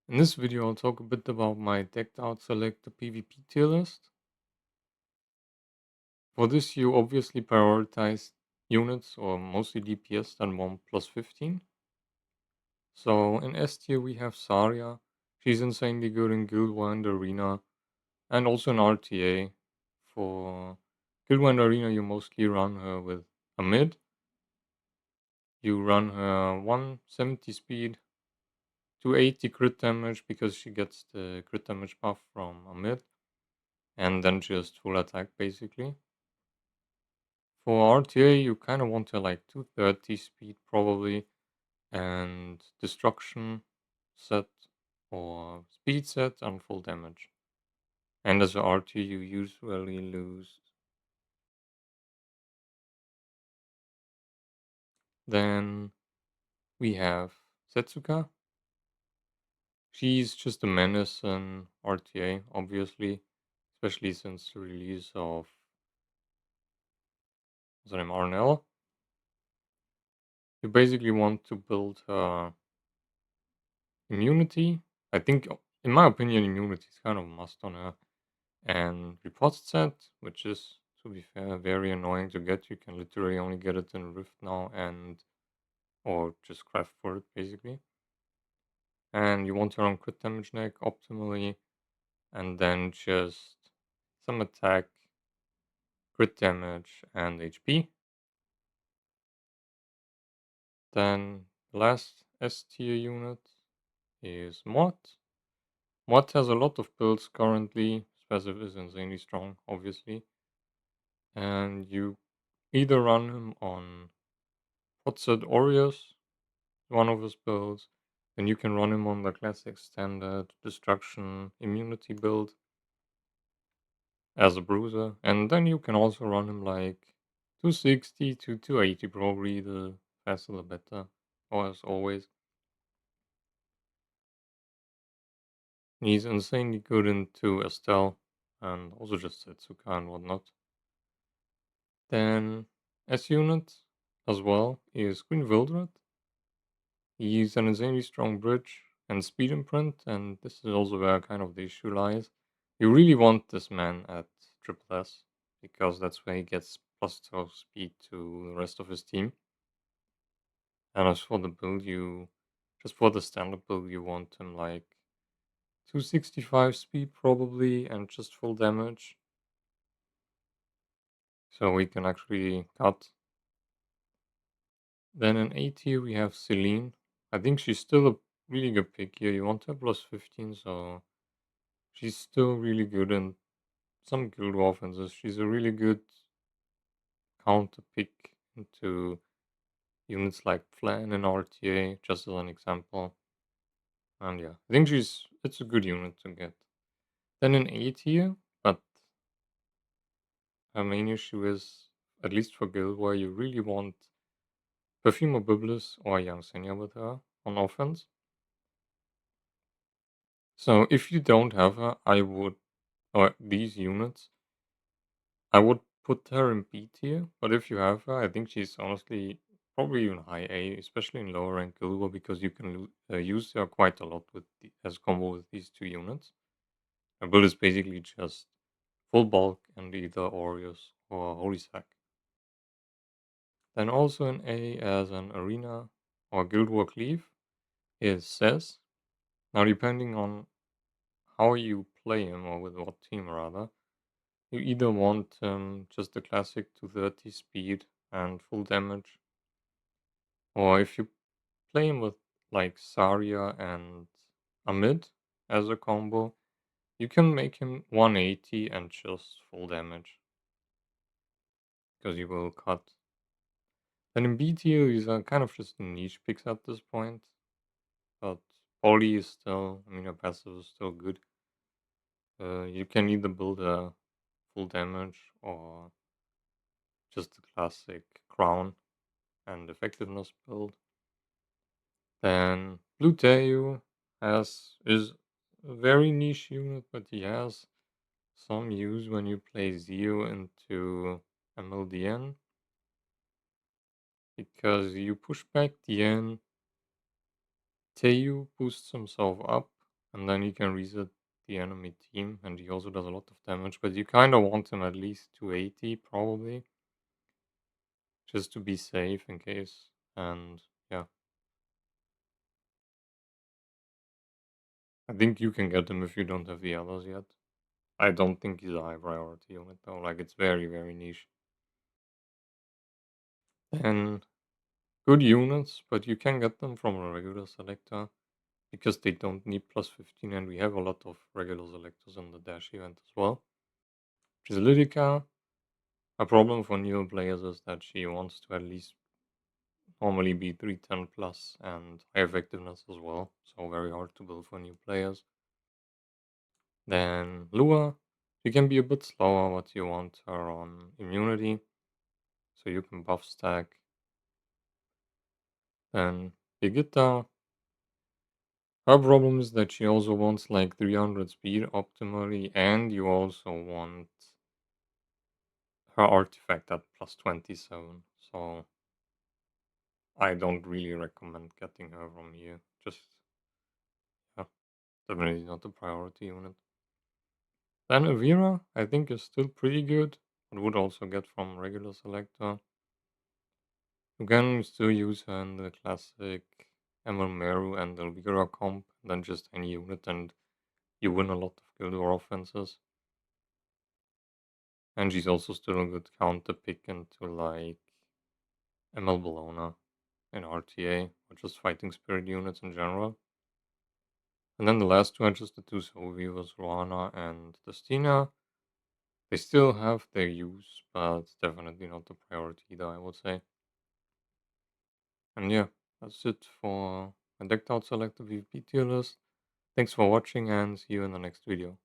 In this video, I'll talk a bit about my decked out Selector PvP tier list. For this, you obviously prioritize units or mostly DPS than 1 plus 15. So in S tier, we have Zarya. She's insanely good in Guild War and Arena, and also in RTA. For Guild War and Arena, you mostly run her with a mid. You run her 170 speed, 280 crit damage because she gets the crit damage buff from a mid, and then just full attack basically. For RTA, you kind of want to like 230 speed probably, and destruction set or speed set and full damage. And as a RT, you usually lose. Then we have Setsuka. She's just a menace in RTA, obviously, especially since the release of what's her name, Arnell. You basically want to build immunity. I think, in my opinion, immunity is kind of a must on her. And report set, which is, to be fair, very annoying to get. You can literally only get it in Rift now and or just craft for it basically. And you want to run crit damage neck optimally, and then just some attack, crit damage, and HP. Then the last S tier unit is Mod. Mod has a lot of builds currently. Specif is insanely strong, obviously. And you either run him on Hotset Aureus, one of his builds, then you can run him on the classic standard destruction immunity build as a bruiser, and then you can also run him like 260 to 280, probably the faster the better, or as always. He's insanely good into Estelle and also just Setsuka and whatnot. Then S unit as well is Queen Vildred. He's an insanely strong bridge and speed imprint, and this is also where kind of the issue lies. You really want this man at triple S because that's where he gets plus 12 speed to the rest of his team. And as for the build, you just for the standard build, you want him like 265 speed probably and just full damage. So we can actually cut. Then in A tier, we have Celine. I think she's still a really good pick here. You want her plus 15, so she's still really good in some guild offenses. She's a really good counter pick into units like Flan and RTA, just as an example. And yeah, I think it's a good unit to get. Then in A tier, but her main issue is, at least for guild, where you really want Perfume or Biblis or Young Senya with her on offense. So if you don't have her, I would, or these units, I would put her in B tier, but if you have her, I think she's honestly probably even high A, especially in lower rank Guild War, because you can use her quite a lot with as combo with these two units. Her build is basically just full bulk and either Aureus or Holy Sack. Then also in A as an arena or Guild War cleave is Cess. Now depending on how you play him or with what team rather, you either want just the classic 230 speed and full damage, or if you play him with like Zarya and Amid as a combo, you can make him 180 and just full damage because you will cut. Then in B tier, these are kind of just niche picks at this point, but Poly is still, I mean, her passive is still good. You can either build a full damage or just the classic crown and effectiveness build. Then Blue Tail is a very niche unit, but he has some use when you play Zio into MLDN because you push back DN, Teu boosts himself up, and then he can reset the enemy team, and he also does a lot of damage. But you kind of want him at least 280 probably, just to be safe in case. And yeah, I think you can get him if you don't have the others yet. I don't think he's a high priority unit though. Like it's very very niche. And good units, but you can get them from a regular selector because they don't need plus 15, and we have a lot of regular selectors in the dash event as well. Which is Lydica. A problem for newer players is that she wants to at least normally be 310 plus and high effectiveness as well, so very hard to build for new players. Then Lua, she can be a bit slower, but you want her on immunity, so you can buff stack. Then Brigitta, her problem is that she also wants like 300 speed optimally, and you also want her artifact at plus 27. So I don't really recommend getting her from here. Just, yeah, definitely not a priority unit. Then Avira, I think is still pretty good. But would also get from regular selector. You can still use her in the classic Emerald Meru and Elvira comp, then just any unit, and you win a lot of Guild War offenses. And she's also still a good counter pick into like ML Bologna in RTA, or just fighting spirit units in general. And then the last two are just the two Soviets, Ruana and Destina. They still have their use, but definitely not the priority either, I would say. And yeah, that's it for my decked out selector VP tier list. Thanks for watching and see you in the next video.